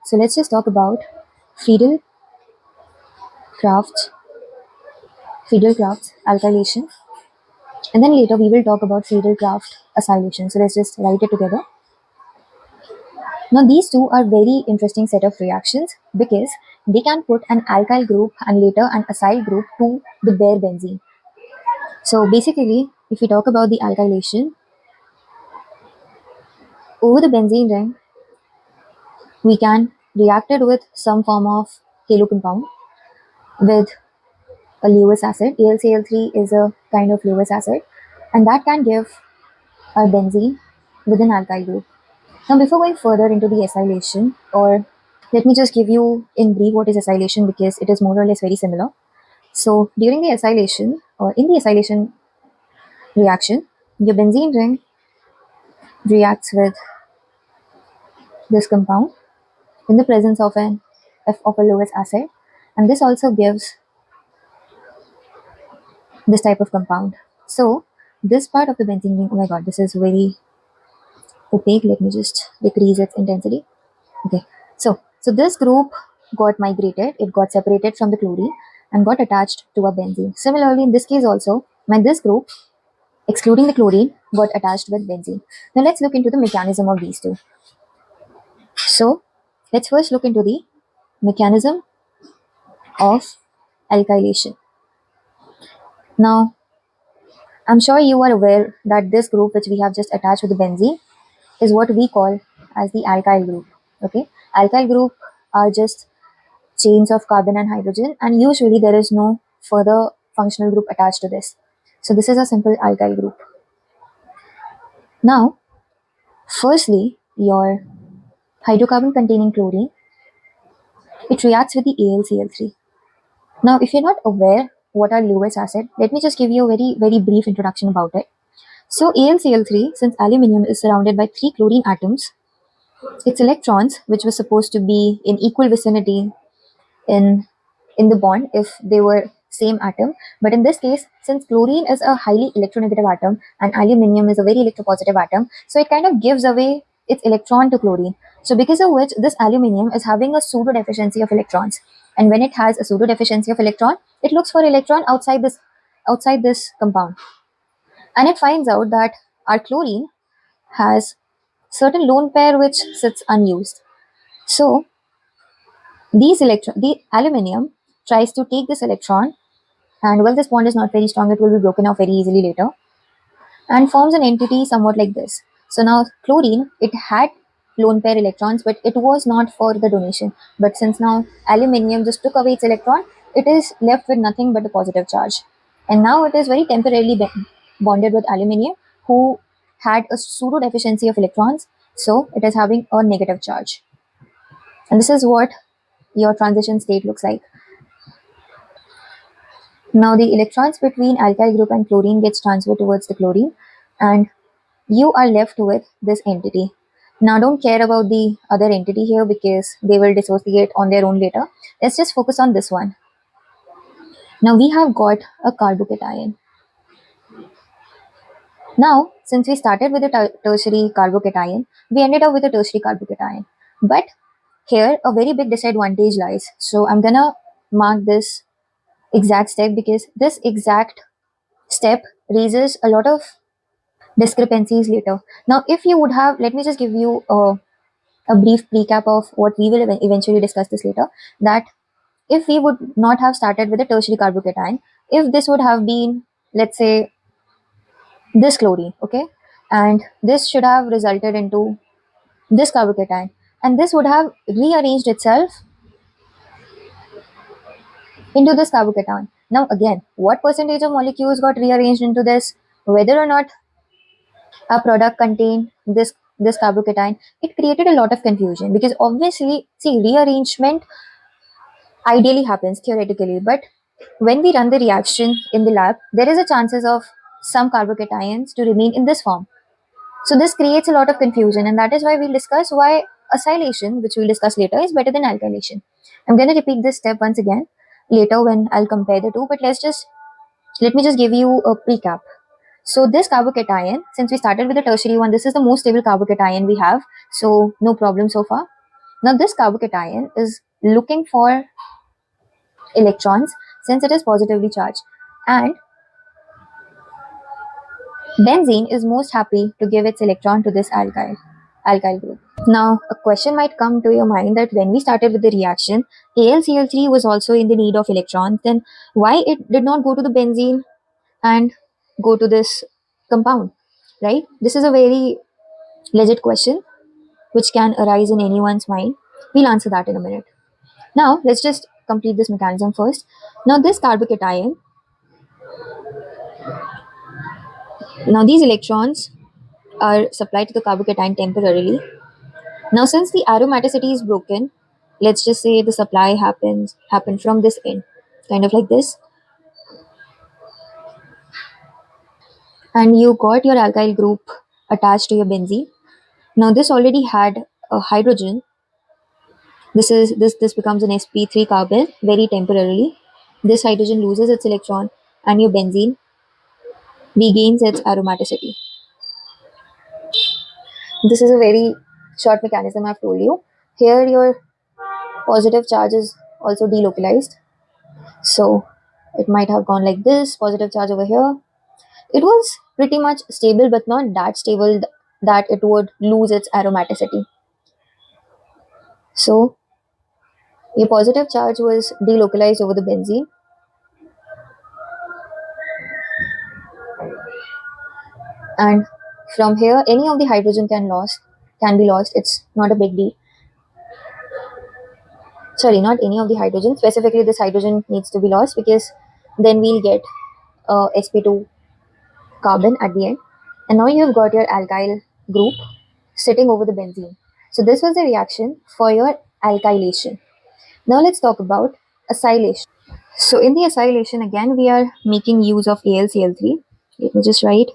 So let's just talk about Friedel Crafts, Friedel Crafts alkylation, and then later we will talk about Friedel Craft acylation. So let's just write it together. Now these two are very interesting set of reactions because they can put an alkyl group and later an acyl group to the bare benzene. So basically, if we talk about the alkylation, over the benzene ring, we can react it with some form of halo compound with a Lewis acid. AlCl3 is a kind of Lewis acid, and that can give our benzene with an alkyl group. Now, before going further into the acylation, or let me just give you in brief what is acylation because it is more or less very similar. So, during the acylation or in the acylation reaction, your benzene ring reacts with this compound in the presence of an F of a Lewis acid, and this also gives this type of compound. So, this part of the benzene ring, oh my god, this is very opaque. Let me just decrease its intensity. Okay, so this group got migrated, it got separated from the chlorine and got attached to a benzene. Similarly, in this case also, this group, excluding the chlorine, got attached with benzene. Now let's look into the mechanism of these two. So let's first look into the mechanism of alkylation. Now, I'm sure you are aware that this group which we have just attached with the benzene is what we call as the alkyl group. Okay, alkyl group are just chains of carbon and hydrogen, and usually there is no further functional group attached to this. So this is a simple alkyl group. Now, firstly, your hydrocarbon containing chlorine, it reacts with the AlCl3. Now, if you're not aware what are Lewis acid, let me just give you a very brief introduction about it. So AlCl3, since aluminium is surrounded by 3 chlorine atoms, its electrons, which were supposed to be in equal vicinity in the bond if they were same atom, but in this case, since chlorine is a highly electronegative atom and aluminium is a very electropositive atom, so it kind of gives away its electron to chlorine. So because of which this aluminium is having a pseudo deficiency of electrons, and when it has a pseudo deficiency of electron, it looks for electron outside this compound, and it finds out that our chlorine has certain lone pair which sits unused. So the aluminium tries to take this electron, and well, this bond is not very strong, it will be broken off very easily later, and forms an entity somewhat like this. So now chlorine, it had lone pair electrons, but it was not for the donation. But since now aluminium just took away its electron, it is left with nothing but a positive charge. And now it is very temporarily bonded with aluminium, who had a pseudo deficiency of electrons, so it is having a negative charge. And this is what your transition state looks like. Now the electrons between alkyl group and chlorine gets transferred towards the chlorine, and you are left with this entity. Now don't care about the other entity here because they will dissociate on their own later. Let's just focus on this one. Now we have got a carbocation. Now, since we started with a tertiary carbocation, we ended up with a tertiary carbocation. But here a very big disadvantage lies. So I'm gonna mark this exact step because this exact step raises a lot of discrepancies later. Now, if you would have, let me just give you a brief recap of what we will eventually discuss this later. That if we would not have started with a tertiary carbocation, if this would have been, let's say, this chlorine, okay, and this should have resulted into this carbocation, and this would have rearranged itself into this carbocation. Now, again, what percentage of molecules got rearranged into this, whether or not a product contained this carbocation, it created a lot of confusion because obviously, see, rearrangement ideally happens theoretically, but when we run the reaction in the lab, there is a chances of some carbocations to remain in this form. So this creates a lot of confusion, and that is why we'll discuss why acylation, which we'll discuss later, is better than alkylation. I'm going to repeat this step once again later when I'll compare the two, but let me just give you a recap. So this carbocation, since we started with the tertiary one, this is the most stable carbocation we have, so no problem so far. Now this carbocation is looking for electrons since it is positively charged, and benzene is most happy to give its electron to this alkyl group. Now, a question might come to your mind that when we started with the reaction, AlCl3 was also in the need of electrons, then why it did not go to the benzene and go to this compound, right? This is a very legit question which can arise in anyone's mind. We'll answer that in a minute. Now, let's just complete this mechanism first. Now, this carbocation, now these electrons are supplied to the carbocation temporarily. Now, since the aromaticity is broken, let's just say the supply happened from this end, kind of like this, and you got your alkyl group attached to your benzene. Now, this already had a hydrogen. This becomes an sp3 carbon very temporarily. This hydrogen loses its electron, and your benzene regains its aromaticity. This is a very short mechanism I've told you. Here, your positive charge is also delocalized. So it might have gone like this, positive charge over here. It was pretty much stable, but not that stable that it would lose its aromaticity. So your positive charge was delocalized over the benzene. And from here, any of the hydrogen can be lost. It's not a big deal. Sorry, not any of the hydrogen. Specifically, this hydrogen needs to be lost because then we'll get sp2 carbon at the end. And now you've got your alkyl group sitting over the benzene. So this was the reaction for your alkylation. Now let's talk about acylation. So in the acylation, again, we are making use of AlCl3. Let me just write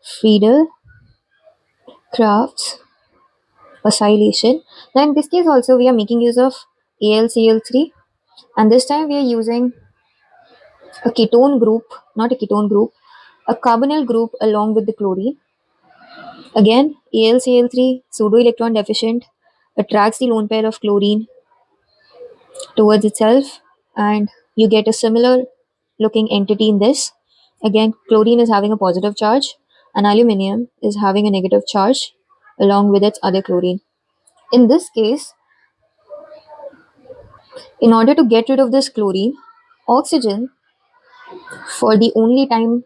Friedel Crafts acylation. Now in this case also we are making use of AlCl3, and this time we are using a ketone group, not a ketone group, a carbonyl group along with the chlorine. Again, AlCl3, pseudo electron deficient, attracts the lone pair of chlorine towards itself, and you get a similar looking entity in this. Again, chlorine is having a positive charge, and aluminium is having a negative charge along with its other chlorine. In this case, in order to get rid of this chlorine, oxygen, for the only time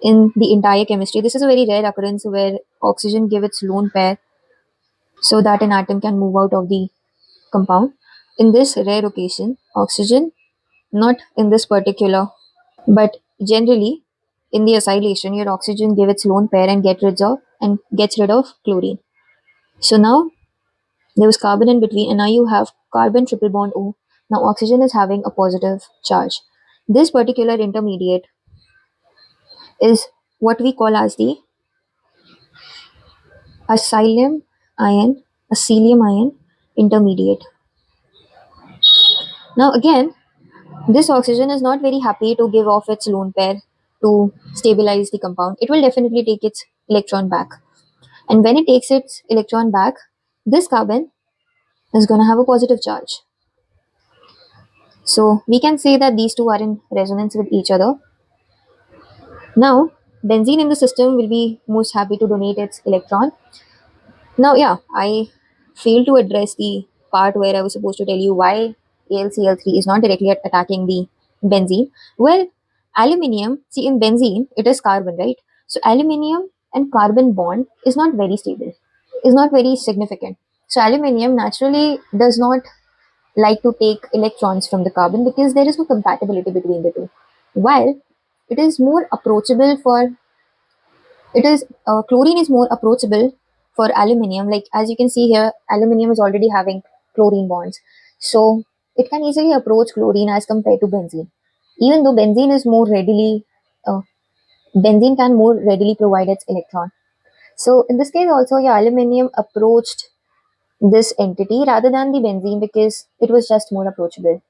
in the entire chemistry, this is a very rare occurrence where oxygen give its lone pair so that an atom can move out of the compound. In this rare occasion, oxygen, not in this particular, but generally in the acylation, your oxygen give its lone pair and gets rid of chlorine. So now there was carbon in between, and now you have carbon triple bond O. Now oxygen is having a positive charge. This particular intermediate is what we call as the acylium ion intermediate. Now again, this oxygen is not very happy to give off its lone pair to stabilize the compound. It will definitely take its electron back. And when it takes its electron back, this carbon is going to have a positive charge. So we can say that these two are in resonance with each other. Now, benzene in the system will be most happy to donate its electron. Now, yeah, I failed to address the part where I was supposed to tell you why AlCl3 is not directly attacking the benzene. Well, aluminium, see in benzene, it is carbon, right? So aluminium and carbon bond is not very stable, is not very significant. So aluminium naturally does not like to take electrons from the carbon because there is no compatibility between the two. While it is more approachable for it is chlorine is more approachable for aluminium. Like as you can see here, aluminium is already having chlorine bonds, so it can easily approach chlorine as compared to benzene. Even though uh, benzene can more readily provide its electron. So in this case also, yeah, aluminium approached this entity rather than the benzene because it was just more approachable.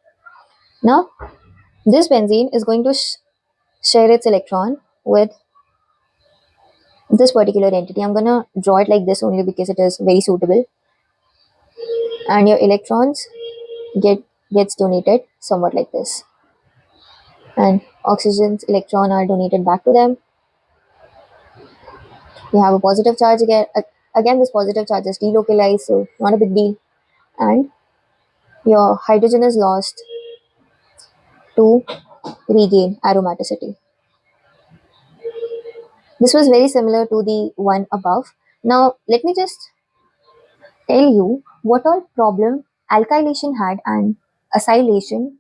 Now, this benzene is going to share its electron with this particular entity. I'm gonna draw it like this only because it is very suitable. and your electrons get gets donated somewhat like this, and oxygen's electron are donated back to them. You have a positive charge again. Again, this positive charge is delocalized, so not a big deal. And your hydrogen is lost to regain aromaticity. This was very similar to the one above. Now, let me just tell you what all problem alkylation had and acylation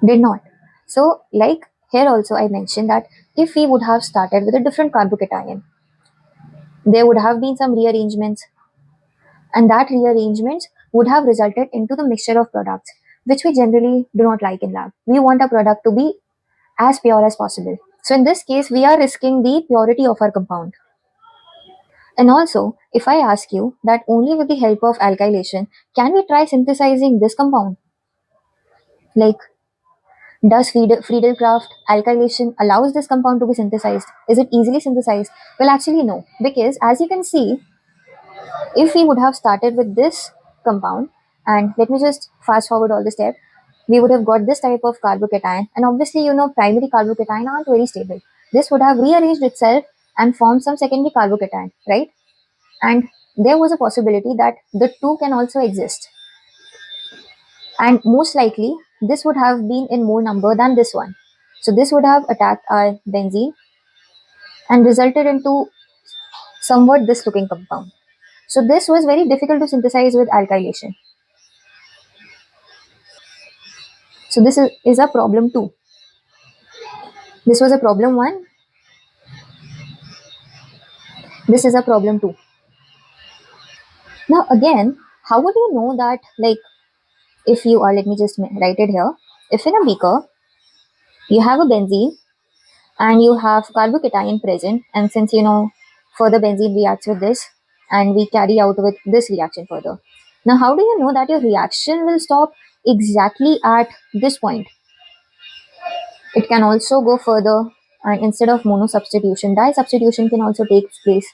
did not. So, like here also I mentioned that if we would have started with a different carbocation, there would have been some rearrangements, and that rearrangements would have resulted into the mixture of products, which we generally do not like in lab. We want a product to be as pure as possible. So in this case, we are risking the purity of our compound. And also, if I ask you that only with the help of alkylation, can we try synthesizing this compound? Like, does Friedel-Crafts alkylation allows this compound to be synthesized? Is it easily synthesized? Well, actually, no. Because as you can see, if we would have started with this compound, and let me just fast forward all the steps, we would have got this type of carbocation, and obviously, primary carbocation aren't very stable. This would have rearranged itself and formed some secondary carbocation, right? And there was a possibility that the two can also exist, and most likely this would have been in more number than this one. So this would have attacked our benzene and resulted into somewhat this looking compound. So this was very difficult to synthesize with alkylation. So this is a problem two. This was a problem one. This is a problem two. Now again, how would you know that, like, if you are, let me just write it here. If in a beaker you have a benzene and you have carbocation present, and since further benzene reacts with this, and we carry out with this reaction further. Now how do you know that your reaction will stop exactly at this point? It can also go further, and instead of mono substitution, di substitution can also take place.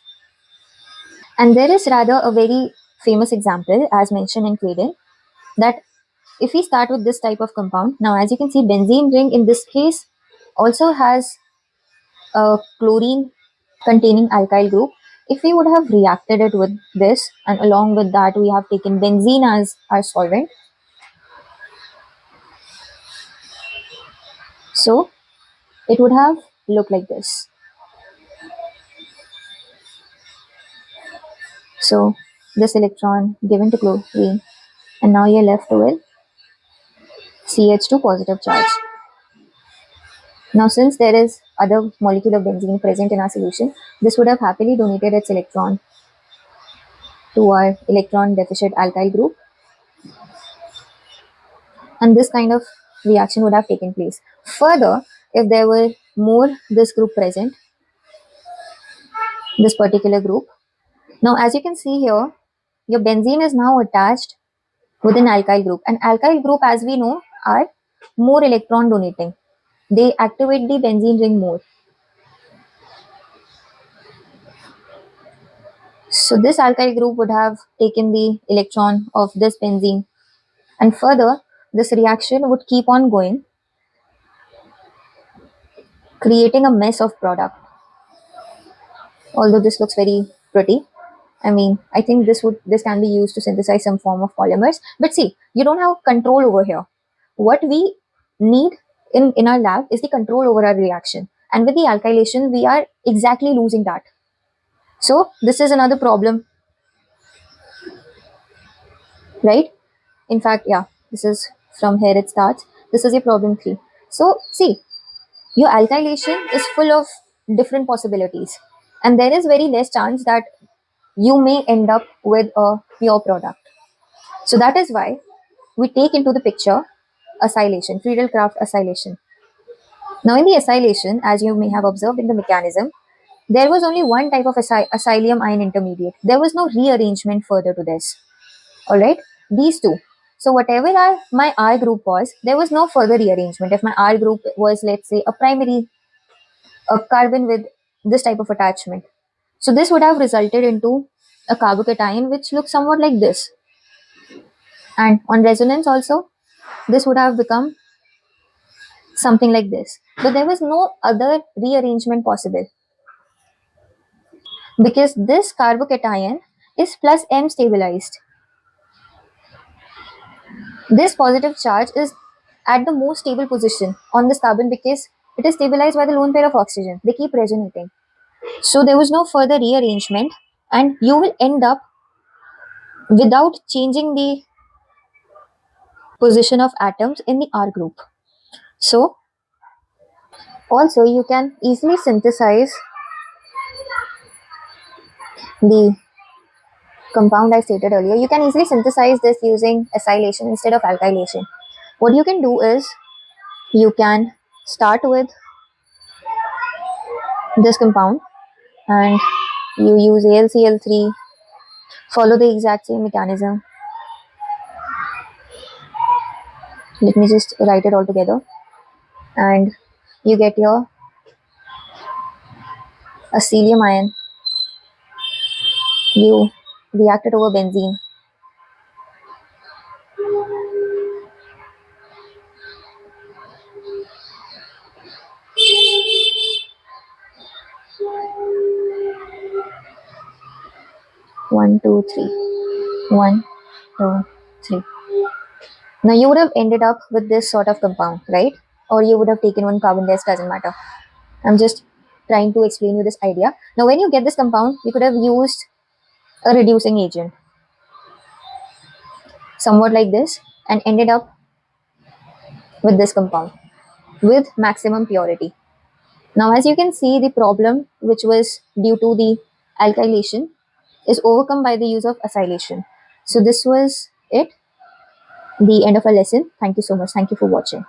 And there is rather a very famous example as mentioned in Claydon, that if we start with this type of compound, now as you can see, benzene ring in this case also has a chlorine containing alkyl group. If we would have reacted it with this, and along with that we have taken benzene as our solvent, so it would have looked like this. So this electron given to chlorine, and now you're left with CH2 positive charge. Now since there is other molecule of benzene present in our solution, this would have happily donated its electron to our electron deficit alkyl group, and this kind of reaction would have taken place. Further, if there were more this group present, this particular group, now as you can see here, your benzene is now attached with an alkyl group, and alkyl group, as we know, are more electron donating. They activate the benzene ring more. So this alkyl group would have taken the electron of this benzene, and further this reaction would keep on going, creating a mess of product. Although this looks very pretty, I mean, I think this can be used to synthesize some form of polymers. But see, you don't have control over here. What we need in our lab is the control over our reaction. And with the alkylation, we are exactly losing that. So this is another problem, right? In fact, yeah, this is from here it starts. This is your problem three. So see, your alkylation is full of different possibilities. And there is very less chance that you may end up with a pure product. So that is why we take into the picture acylation, Friedel-Crafts acylation. Now in the acylation, as you may have observed in the mechanism, there was only one type of acylium ion intermediate. There was no rearrangement further to this. Alright, these two. So whatever my R group was, there was no further rearrangement. If my R group was, let's say, a primary a carbon with this type of attachment, so this would have resulted into a carbocation which looks somewhat like this. And on resonance also, this would have become something like this. But there was no other rearrangement possible because this carbocation is plus M stabilized. This positive charge is at the most stable position on this carbon because it is stabilized by the lone pair of oxygen. They keep resonating. So there was no further rearrangement, and you will end up without changing the position of atoms in the R group. So also you can easily synthesize the compound I stated earlier. You can easily synthesize this using acylation instead of alkylation. What you can do is you can start with this compound and you use AlCl3, follow the exact same mechanism. Let me just write it all together. And you get your acylium ion. You react it over benzene. One, two, three. 1, 2, 3. Now you would have ended up with this sort of compound, right? Or you would have taken one carbon less, doesn't matter. I'm just trying to explain you this idea. Now when you get this compound, you could have used a reducing agent, somewhat like this, and ended up with this compound with maximum purity. Now as you can see, the problem which was due to the alkylation is overcome by the use of acylation. So this was it, the end of our lesson. Thank you so much. Thank you for watching.